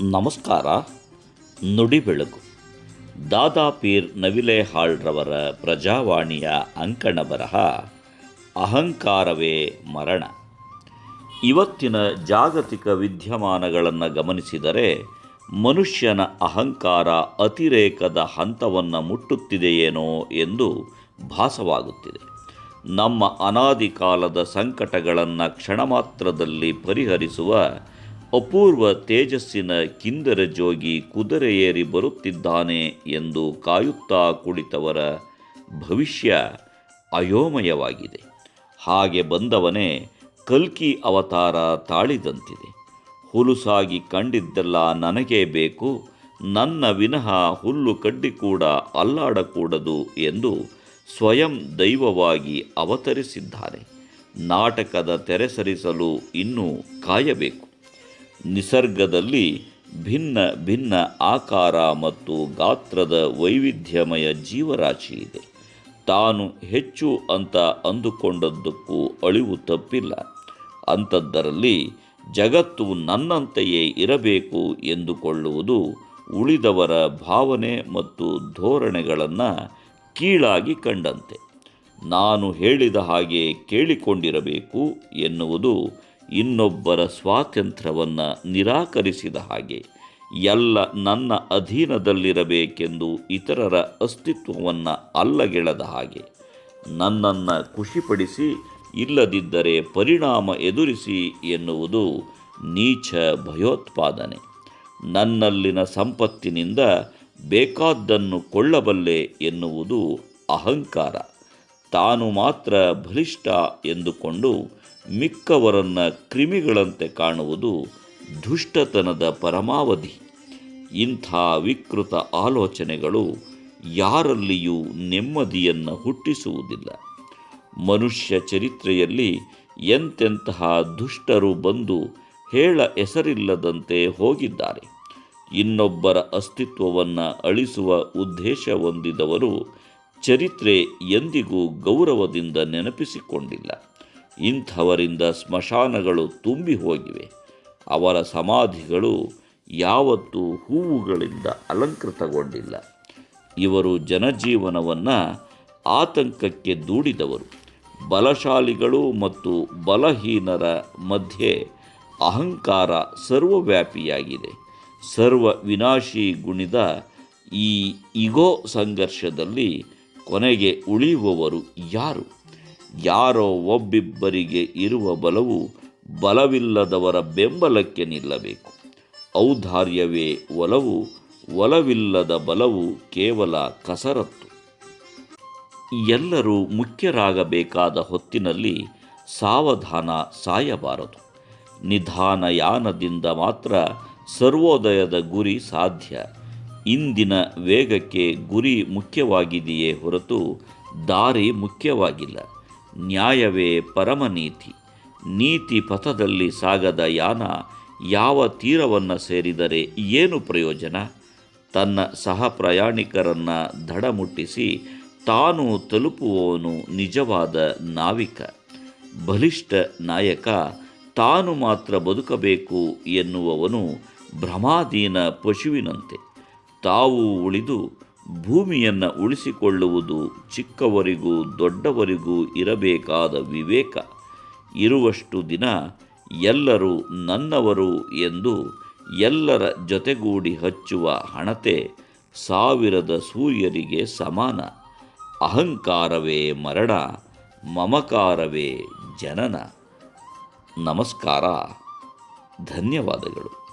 ನಮಸ್ಕಾರ. ನುಡಿ ಬೆಳಕು ದಾದಾ ಪೀರ್ ನವಿಲೇಹಾಳ್ರವರ ಪ್ರಜಾವಾಣಿಯ ಅಂಕಣ ಬರಹ ಅಹಂಕಾರವೇ ಮರಣ. ಇವತ್ತಿನ ಜಾಗತಿಕ ವಿದ್ಯಮಾನಗಳನ್ನು ಗಮನಿಸಿದರೆ ಮನುಷ್ಯನ ಅಹಂಕಾರ ಅತಿರೇಕದ ಹಂತವನ್ನು ಮುಟ್ಟುತ್ತಿದೆಯೇನೋ ಎಂದು ಭಾಸವಾಗುತ್ತಿದೆ. ನಮ್ಮ ಅನಾದಿ ಕಾಲದ ಸಂಕಟಗಳನ್ನು ಕ್ಷಣಮಾತ್ರದಲ್ಲಿ ಪರಿಹರಿಸುವ ಅಪೂರ್ವ ತೇಜಸ್ಸಿನ ಕಿಂದರ ಜೋಗಿ ಕುದುರೆ ಏರಿ ಬರುತ್ತಿದ್ದಾನೆ ಎಂದು ಕಾಯುತ್ತಾ ಕುಳಿತವರ ಭವಿಷ್ಯ ಅಯೋಮಯವಾಗಿದೆ. ಹಾಗೆ ಬಂದವನೇ ಕಲ್ಕಿ ಅವತಾರ ತಾಳಿದಂತಿದೆ. ಹುಲುಸಾಗಿ ಕಂಡಿದ್ದೆಲ್ಲ ನನಗೇ ಬೇಕು, ನನ್ನ ವಿನಃ ಹುಲ್ಲು ಕಡ್ಡಿ ಕೂಡ ಅಲ್ಲಾಡಕೂಡದು ಎಂದು ಸ್ವಯಂ ದೈವವಾಗಿ ಅವತರಿಸಿದ್ದಾನೆ. ನಾಟಕದ ತೆರೆ ಸರಿಸಲು ಇನ್ನೂ ಕಾಯಬೇಕು. ನಿಸರ್ಗದಲ್ಲಿ ಭಿನ್ನ ಭಿನ್ನ ಆಕಾರ ಮತ್ತು ಗಾತ್ರದ ವೈವಿಧ್ಯಮಯ ಜೀವರಾಶಿ ಇದೆ. ತಾನು ಹೆಚ್ಚು ಅಂತ ಅಂದುಕೊಂಡದ್ದಕ್ಕೂ ಅಳಿವು ತಪ್ಪಿಲ್ಲ. ಅಂಥದ್ದರಲ್ಲಿ ಜಗತ್ತು ನನ್ನಂತೆಯೇ ಇರಬೇಕು ಎಂದುಕೊಳ್ಳುವುದು ಉಳಿದವರ ಭಾವನೆ ಮತ್ತು ಧೋರಣೆಗಳನ್ನು ಕೀಳಾಗಿ ಕಂಡಂತೆ. ನಾನು ಹೇಳಿದ ಹಾಗೆ ಕೇಳಿಕೊಂಡಿರಬೇಕು ಎನ್ನುವುದು ಇನ್ನೊಬ್ಬರ ಸ್ವಾತಂತ್ರ್ಯವನ್ನು ನಿರಾಕರಿಸಿದ ಹಾಗೆ. ಎಲ್ಲ ನನ್ನ ಅಧೀನದಲ್ಲಿರಬೇಕೆಂದು ಇತರರ ಅಸ್ತಿತ್ವವನ್ನು ಅಲ್ಲಗೆಳೆದ ಹಾಗೆ. ನನ್ನನ್ನು ಖುಷಿಪಡಿಸಿ, ಇಲ್ಲದಿದ್ದರೆ ಪರಿಣಾಮ ಎದುರಿಸಿ ಎನ್ನುವುದು ನೀಚ ಭಯೋತ್ಪಾದನೆ. ನನ್ನಲ್ಲಿನ ಸಂಪತ್ತಿನಿಂದ ಬೇಕಾದ್ದನ್ನು ಕೊಳ್ಳಬಲ್ಲೆ ಎನ್ನುವುದು ಅಹಂಕಾರ. ತಾನು ಮಾತ್ರ ಬಲಿಷ್ಠ ಎಂದುಕೊಂಡು ಮಿಕ್ಕವರನ್ನು ಕ್ರಿಮಿಗಳಂತೆ ಕಾಣುವುದು ದುಷ್ಟತನದ ಪರಮಾವಧಿ. ಇಂಥ ವಿಕೃತ ಆಲೋಚನೆಗಳು ಯಾರಲ್ಲಿಯೂ ನೆಮ್ಮದಿಯನ್ನು ಹುಟ್ಟಿಸುವುದಿಲ್ಲ. ಮನುಷ್ಯ ಚರಿತ್ರೆಯಲ್ಲಿ ಎಂತೆಂತಹ ದುಷ್ಟರು ಬಂದು ಹೇಳ ಹೆಸರಿಲ್ಲದಂತೆ ಹೋಗಿದ್ದಾರೆ. ಇನ್ನೊಬ್ಬರ ಅಸ್ತಿತ್ವವನ್ನು ಅಳಿಸುವ ಉದ್ದೇಶ ಹೊಂದಿದವರು ಚರಿತ್ರೆ ಎಂದಿಗೂ ಗೌರವದಿಂದ ನೆನಪಿಸಿಕೊಂಡಿಲ್ಲ. ಇಂಥವರಿಂದ ಸ್ಮಶಾನಗಳು ತುಂಬಿ ಹೋಗಿವೆ. ಅವರ ಸಮಾಧಿಗಳು ಯಾವತ್ತೂ ಹೂವುಗಳಿಂದ ಅಲಂಕೃತಗೊಂಡಿಲ್ಲ. ಇವರು ಜನಜೀವನವನ್ನು ಆತಂಕಕ್ಕೆ ದೂಡಿದವರು. ಬಲಶಾಲಿಗಳು ಮತ್ತು ಬಲಹೀನರ ಮಧ್ಯೆ ಅಹಂಕಾರ ಸರ್ವವ್ಯಾಪಿಯಾಗಿದೆ. ಸರ್ವ ವಿನಾಶಿ ಗುಣಿದ ಈ ಇಗೋ ಸಂಘರ್ಷದಲ್ಲಿ ಕೊನೆಗೆ ಉಳಿಯುವವರು ಯಾರು? ಯಾರೋ ಒಬ್ಬಿಬ್ಬರಿಗೆ ಇರುವ ಬಲವು ಬಲವಿಲ್ಲದವರ ಬೆಂಬಲಕ್ಕೆ ನಿಲ್ಲಬೇಕು. ಔದಾರ್ಯವೇ ಒಲವು, ಒಲವಿಲ್ಲದ ಬಲವು ಕೇವಲ ಕಸರತ್ತು. ಎಲ್ಲರೂ ಮುಖ್ಯರಾಗಬೇಕಾದ ಹೊತ್ತಿನಲ್ಲಿ ಸಾವಧಾನ ಸಾಯಬಾರದು. ನಿಧಾನಯಾನದಿಂದ ಮಾತ್ರ ಸರ್ವೋದಯದ ಗುರಿ ಸಾಧ್ಯ. ಇಂದಿನ ವೇಗಕ್ಕೆ ಗುರಿ ಮುಖ್ಯವಾಗಿದೆಯೇ ಹೊರತು ದಾರಿ ಮುಖ್ಯವಾಗಿಲ್ಲ. ನ್ಯಾಯವೇ ಪರಮನೀತಿ. ನೀತಿ ಪಥದಲ್ಲಿ ಸಾಗದ ಯಾನ ಯಾವ ತೀರವನ್ನು ಸೇರಿದರೆ ಏನು ಪ್ರಯೋಜನ? ತನ್ನ ಸಹ ಪ್ರಯಾಣಿಕರನ್ನು ದಡ ಮುಟ್ಟಿಸಿ ತಾನು ತಲುಪುವವನು ನಿಜವಾದ ನಾವಿಕ. ಬಲಿಷ್ಠ ನಾಯಕ ತಾನು ಮಾತ್ರ ಬದುಕಬೇಕು ಎನ್ನುವವನು ಭ್ರಮಾಧೀನ ಪಶುವಿನಂತೆ. ತಾವು ಉಳಿದು ಭೂಮಿಯನ್ನು ಉಳಿಸಿಕೊಳ್ಳುವುದು ಚಿಕ್ಕವರಿಗೂ ದೊಡ್ಡವರಿಗೂ ಇರಬೇಕಾದ ವಿವೇಕ. ಇರುವಷ್ಟು ದಿನ ಎಲ್ಲರೂ ನನ್ನವರು ಎಂದು ಎಲ್ಲರ ಜೊತೆಗೂಡಿ ಹಚ್ಚುವ ಹಣತೆ 1000 ಸೂರ್ಯರಿಗೆ ಸಮಾನ. ಅಹಂಕಾರವೇ ಮರಣ, ಮಮಕಾರವೇ ಜನನ. ನಮಸ್ಕಾರ. ಧನ್ಯವಾದಗಳು.